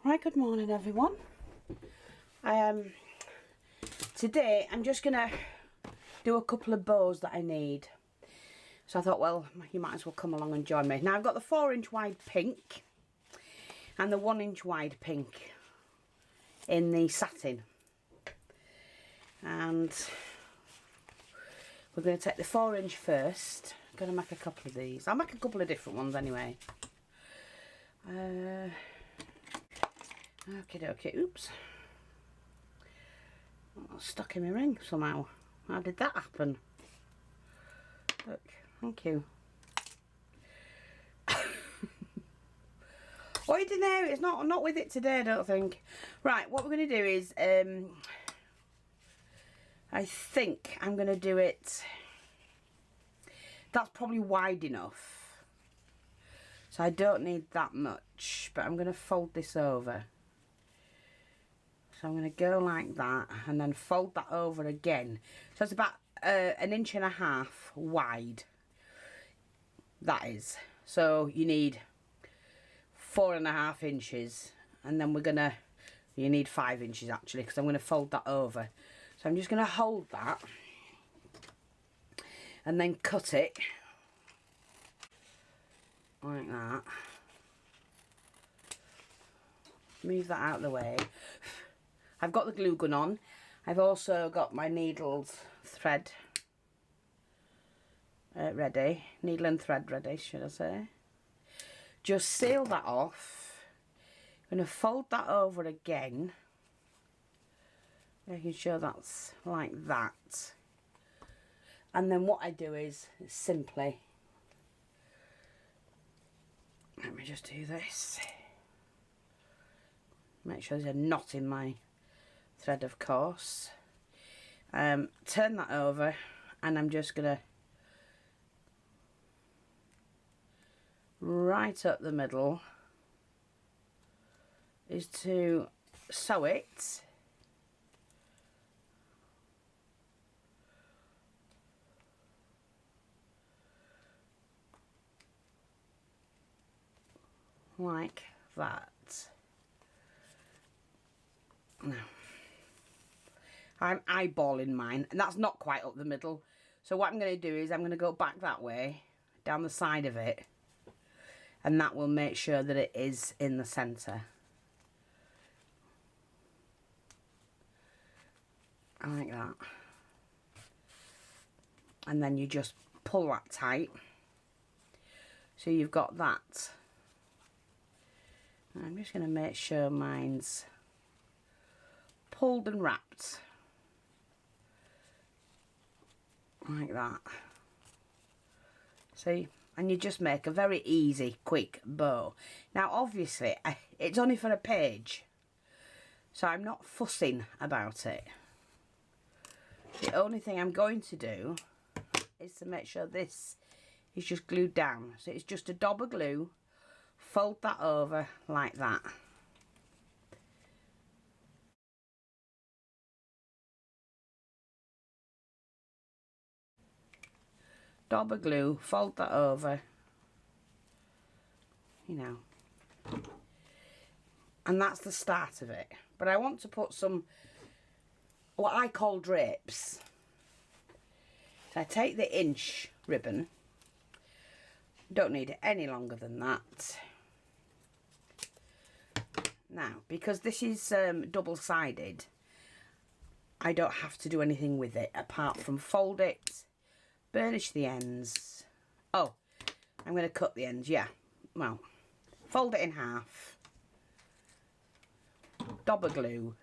Right, good morning everyone. Today I'm just gonna do a couple of bows that I need. So I thought, well, you might as well come along and join me. Now I've got the 4-inch wide pink and the 1-inch wide pink in the satin. And we're going to take the 4-inch first. I'm going to make a couple of these. I'll make a couple of different ones anyway. Okay, okay, oops. Oh, stuck in my ring somehow. How did that happen? Look, thank you. What you do now? It's not with it today, I don't think. Right, what we're going to do is, I think I'm going to do it. That's probably wide enough, so I don't need that much. But I'm going to fold this over. So I'm going to go like that and then fold that over again. So it's about 1.5 inches wide. That is. So you need 4.5 inches, and then you need 5 inches actually, because I'm going to fold that over. So I'm just going to hold that and then cut it like that. Move that out of the way. I've got the glue gun on. I've also got my needles, thread ready. Needle and thread ready, should I say. Just seal that off. I'm going to fold that over again. Making sure that's like that. And then what I do is simply, let me just do this. Make sure there's a knot in my thread, of course. Turn that over, and I'm just gonna right up the middle is to sew it. Like that. Now, I'm eyeballing mine, and that's not quite up the middle. So what I'm going to do is I'm going to go back that way, down the side of it, and that will make sure that it is in the centre. Like that. And then you just pull that tight. So you've got that. I'm just going to make sure mine's pulled and wrapped. Like that. See? And you just make a very easy, quick bow. Now obviously, it's only for a page, so I'm not fussing about it. The only thing I'm going to do is to make sure this is just glued down. So it's just a dab of glue, fold that over like that. Dab of glue, fold that over, you know, and that's the start of it. But I want to put some, what I call drapes. So I take the inch ribbon, don't need it any longer than that. Now, because this is double-sided, I don't have to do anything with it apart from fold it, burnish the ends. Oh, I'm going to cut the ends, yeah. Well, fold it in half. Dab of glue.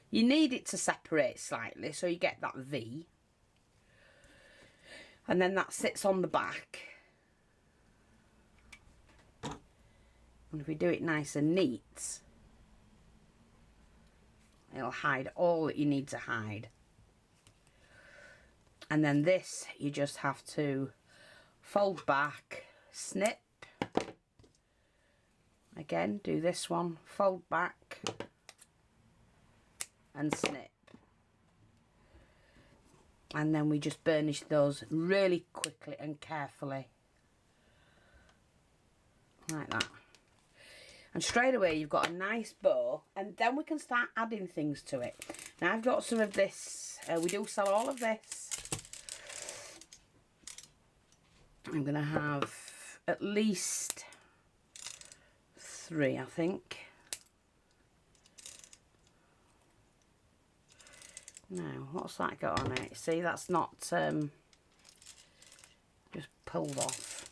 You need it to separate slightly so you get that V. And then that sits on the back. And if we do it nice and neat, it'll hide all that you need to hide. And then this, you just have to fold back, snip. Again, do this one, fold back and snip. And then we just burnish those really quickly and carefully. Like that. And straight away you've got a nice bow, and then we can start adding things to it. Now I've got some of this, we do sell all of this. I'm going to have at least 3, I think. Now, what's that got on it? See, that's not just pulled off.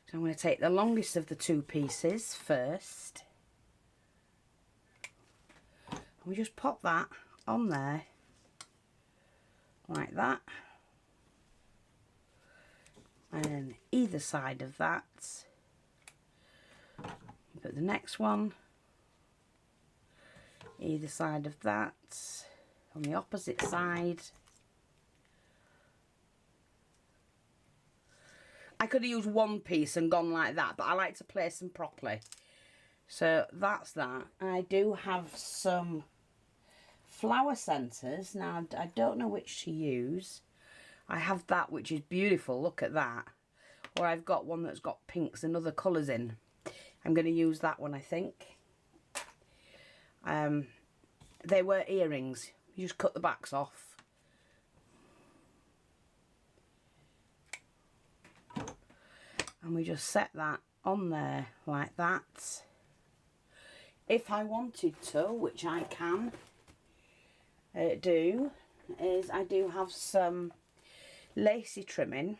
So I'm going to take the longest of the 2 pieces first. And we just pop that on there, like that. And then either side of that, put the next one, either side of that, on the opposite side. I could have used one piece and gone like that, but I like to place them properly. So that's that. I do have some flower centres. Now, I don't know which to use. I have that, which is beautiful. Look at that. Or I've got one that's got pinks and other colours in. I'm going to use that one, I think. They were earrings. You just cut the backs off. And we just set that on there like that. If I wanted to, which I can do, is I do have some lacy trimming.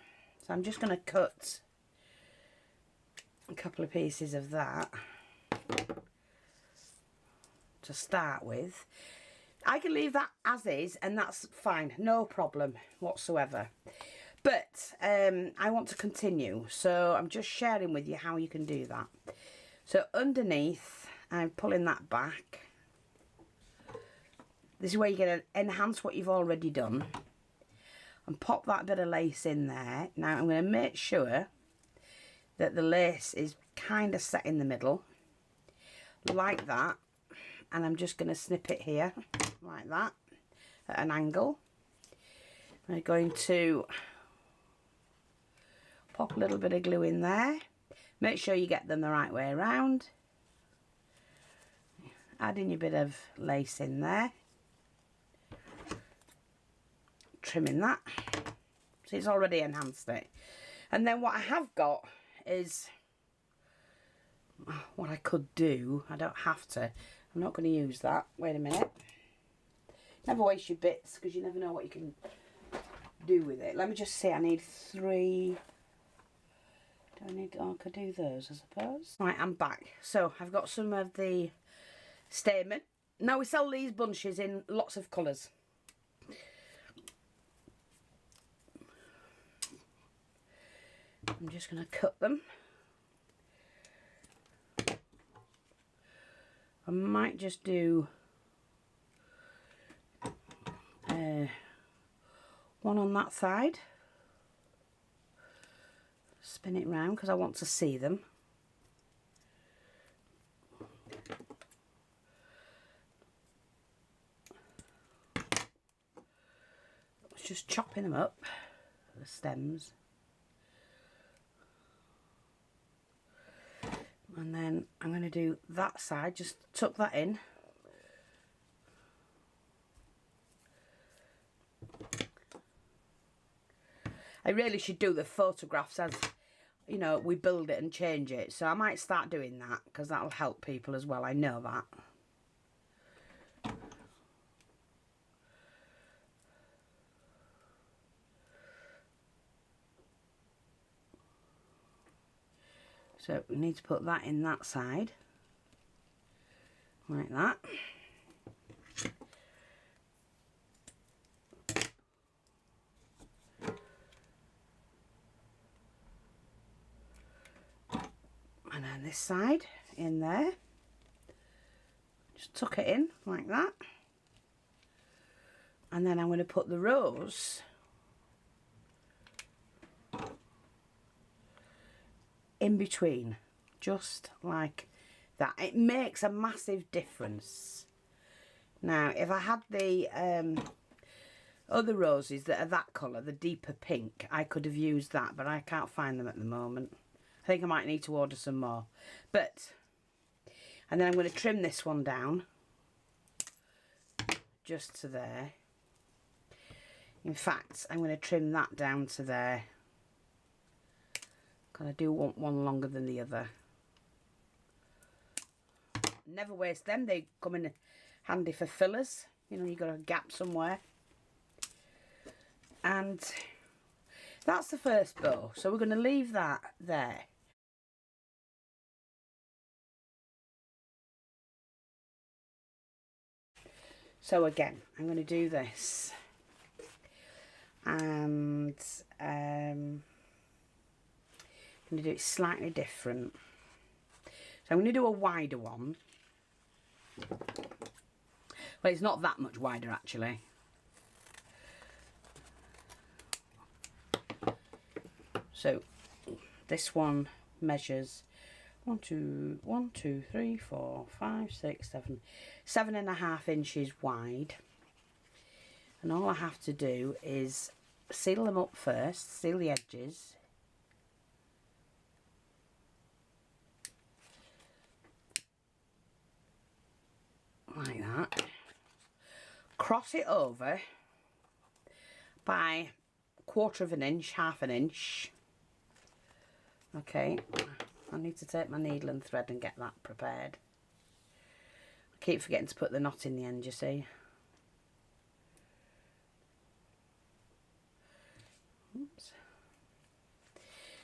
So I'm just going to cut a couple of pieces of that to start with. I can leave that as is, and that's fine, no problem whatsoever. But I want to continue, so I'm just sharing with you how you can do that. So underneath, I'm pulling that back. This is where you're going to enhance what you've already done and pop that bit of lace in there. Now I'm going to make sure that the lace is kind of set in the middle like that, and I'm just going to snip it here like that at an angle. I'm going to pop a little bit of glue in there. Make sure you get them the right way around. Add in your bit of lace in there. Trimming that. See, it's already enhanced it. And then what I have got is what I could do. I don't have to. I'm not going to use that. Wait a minute. Never waste your bits, because you never know what you can do with it. Let me just see. I need 3. Do I need... Oh, I could do those, I suppose. Right, I'm back. So I've got some of the stamen. Now we sell these bunches in lots of colours. I'm just going to cut them. I might just do one on that side. Spin it round because I want to see them. It's just chopping them up, the stems. And then I'm going to do that side, just tuck that in. I really should do the photographs as, you know, we build it and change it. So I might start doing that, because that'll help people as well. I know that. So we need to put that in that side, like that. And then this side in there. Just tuck it in like that. And then I'm going to put the rose in between, just like that. It makes a massive difference. Now if I had the other roses that are that colour, the deeper pink, I could have used that, but I can't find them at the moment. I think I might need to order some more. But, and then I'm going to trim this one down, just to there. In fact, I'm going to trim that down to there. Because I do want one longer than the other. Never waste them, they come in handy for fillers. You know, you've got a gap somewhere. And that's the first bow. So we're going to leave that there. So again, I'm going to do this. And I'm going to do it slightly different. So I'm going to do a wider one. Well, it's not that much wider actually. So this one measures 1, 2, 3, 4, 5, 6, 7, 7.5 inches wide. And all I have to do is seal them up first, seal the edges. Like that. Cross it over by 1/4 inch, 1/2 inch. Okay, I need to take my needle and thread and get that prepared. I keep forgetting to put the knot in the end, you see. Oops.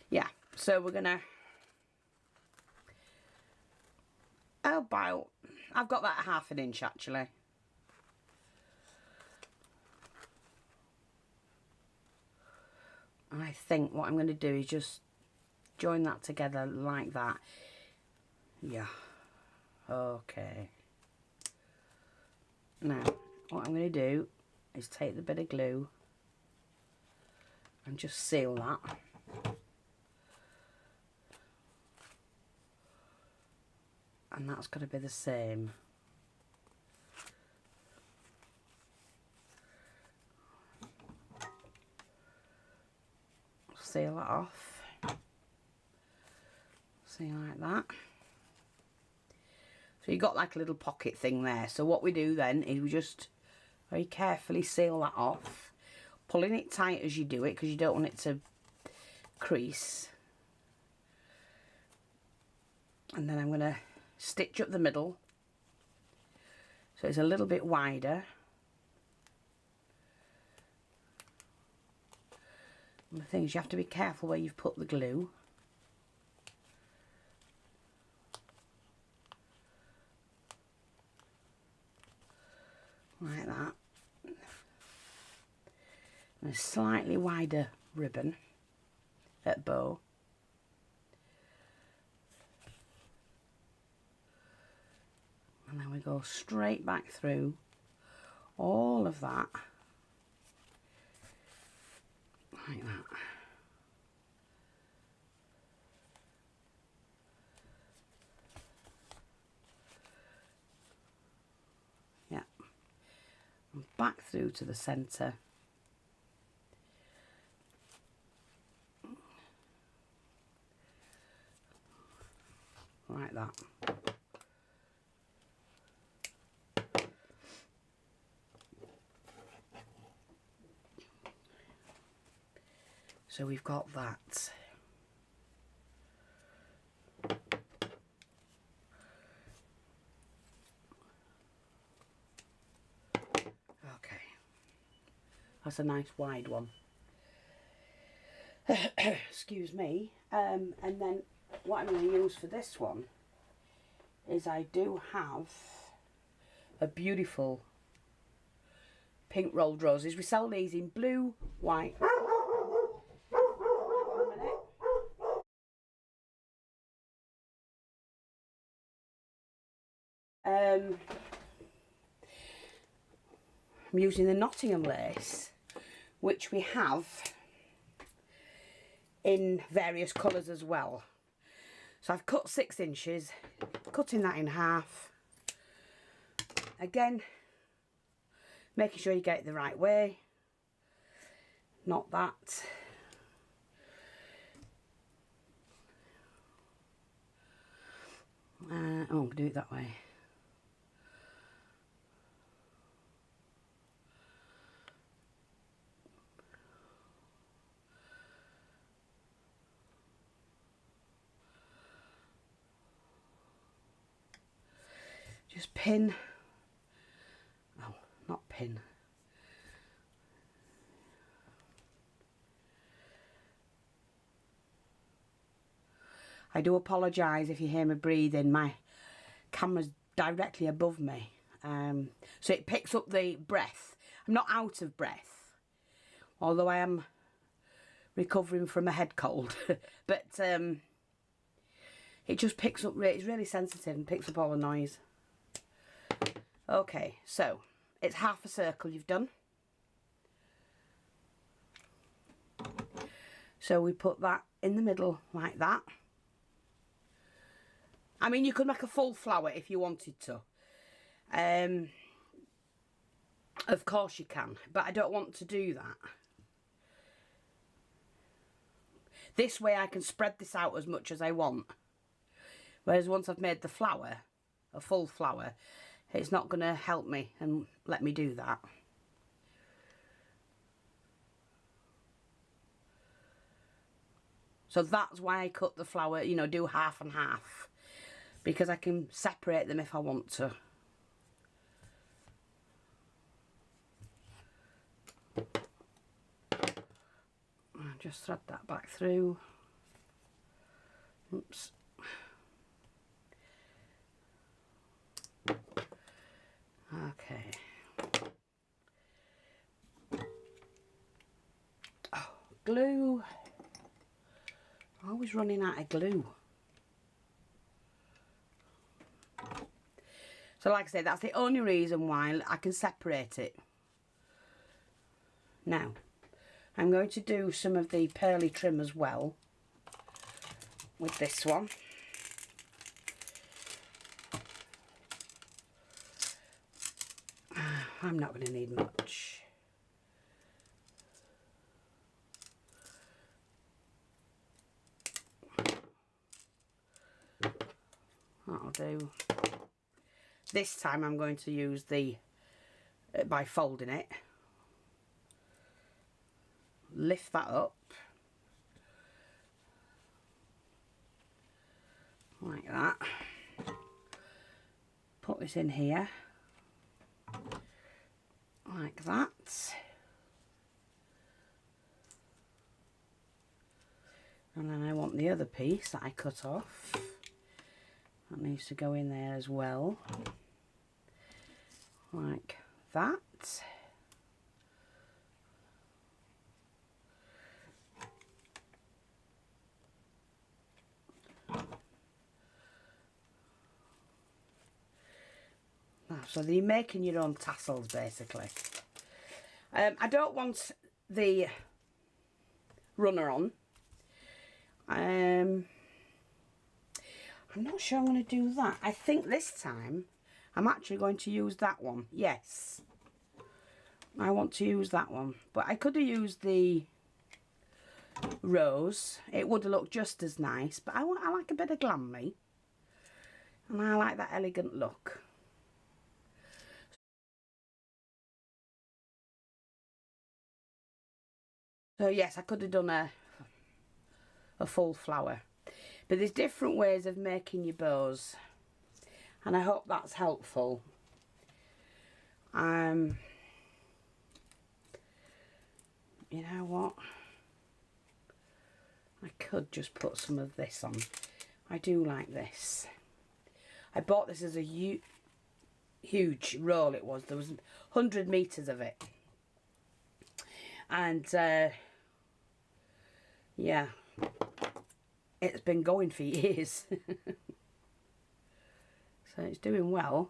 Yeah, so we're gonna, I've got that 1/2 inch actually. And I think what I'm going to do is just join that together like that. Yeah. Okay. Now, what I'm going to do is take the bit of glue and just seal that. And that's got to be the same. Seal that off. See, like that. So you've got like a little pocket thing there. So what we do then is we just very carefully seal that off, pulling it tight as you do it because you don't want it to crease. And then I'm going to stitch up the middle so it's a little bit wider. And the thing is, you have to be careful where you've put the glue. Like that. And a slightly wider ribbon at bow. And then we go straight back through all of that. Like that. Yeah. And back through to the centre. Like that. So we've got that. Okay. That's a nice wide one. Excuse me. And then what I'm going to use for this one is I do have a beautiful pink rolled roses. We sell these in blue, white. I'm using the Nottingham lace, which we have in various colours as well. So I've cut 6 inches, cutting that in half. Again, making sure you get it the right way. not that. Oh, I'm going to do it that way. Just pin. Oh, not pin. I do apologise if you hear me breathing. My camera's directly above me, so it picks up the breath. I'm not out of breath, although I am recovering from a head cold. But it just picks up. It's really sensitive and picks up all the noise. Okay, so it's half a circle you've done. So we put that in the middle like that. I mean, you could make a full flower if you wanted to. Of course you can, but I don't want to do that. This way I can spread this out as much as I want. Whereas once I've made the flower, a full flower, it's not going to help me and let me do that. So that's why I cut the flower, you know, do half and half. Because I can separate them if I want to. I'll just thread that back through. Oops. Okay. Oh, glue. I'm always running out of glue. So like I said, that's the only reason why I can separate it. Now, I'm going to do some of the pearly trim as well with this one. I'm not going to need much. That'll do. This time I'm going to use the, by folding it, lift that up, like that, put this in here, like that, and then I want the other piece that I cut off, that needs to go in there as well. Like that. So you're making your own tassels basically. I don't want the runner on. I'm not sure I'm going to do that. I think this time I'm actually going to use that one. Yes, I want to use that one. But I could have used the rose. It would have looked just as nice. But I like a bit of glammy. And I like that elegant look. So yes, I could have done a full flower. But there's different ways of making your bows. And I hope that's helpful. You know what? I could just put some of this on. I do like this. I bought this as a huge roll it was. There was 100 metres of it. And yeah, it's been going for years. So it's doing well.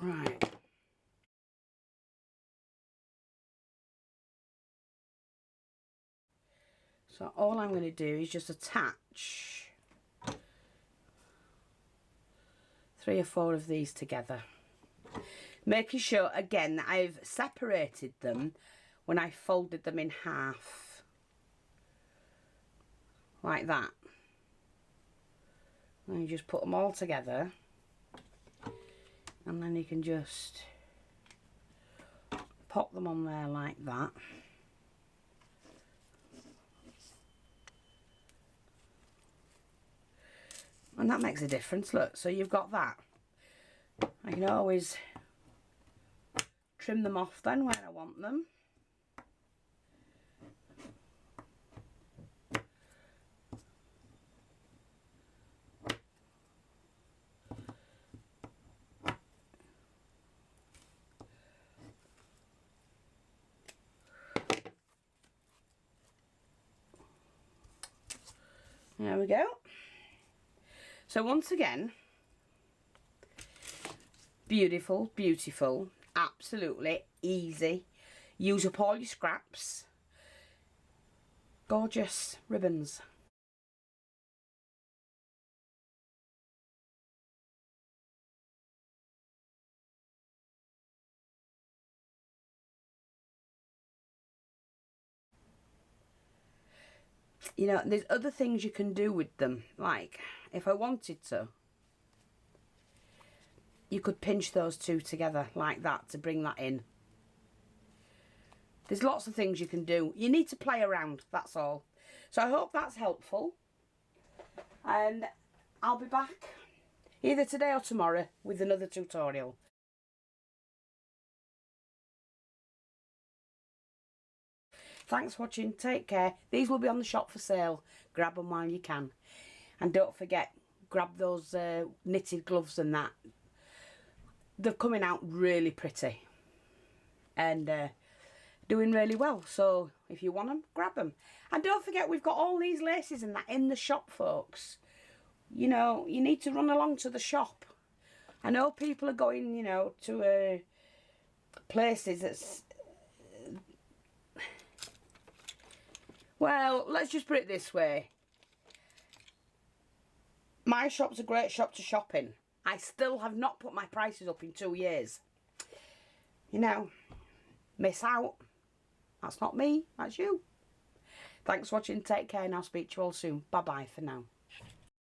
Right. So all I'm going to do is just attach 3 or 4 of these together. Making sure, again, that I've separated them when I folded them in half. Like that. And you just put them all together. And then you can just pop them on there like that. And that makes a difference, look. So you've got that. I can always trim them off then where I want them. There we go. So once again, beautiful, beautiful, absolutely easy. Use up all your scraps. Gorgeous ribbons. You know, there's other things you can do with them. Like, if I wanted to, you could pinch those two together like that to bring that in. There's lots of things you can do. You need to play around, that's all. So I hope that's helpful. And I'll be back either today or tomorrow with another tutorial. Thanks for watching. Take care. These will be on the shop for sale. Grab them while you can. And don't forget, grab those knitted gloves and that. They're coming out really pretty. And doing really well. So if you want them, grab them. And don't forget, we've got all these laces and that in the shop, folks. You know, you need to run along to the shop. I know people are going, you know, to places that's... Well, let's just put it this way. My shop's a great shop to shop in. I still have not put my prices up in 2 years. You know, miss out. That's not me, that's you. Thanks for watching. Take care and I'll speak to you all soon. Bye-bye for now.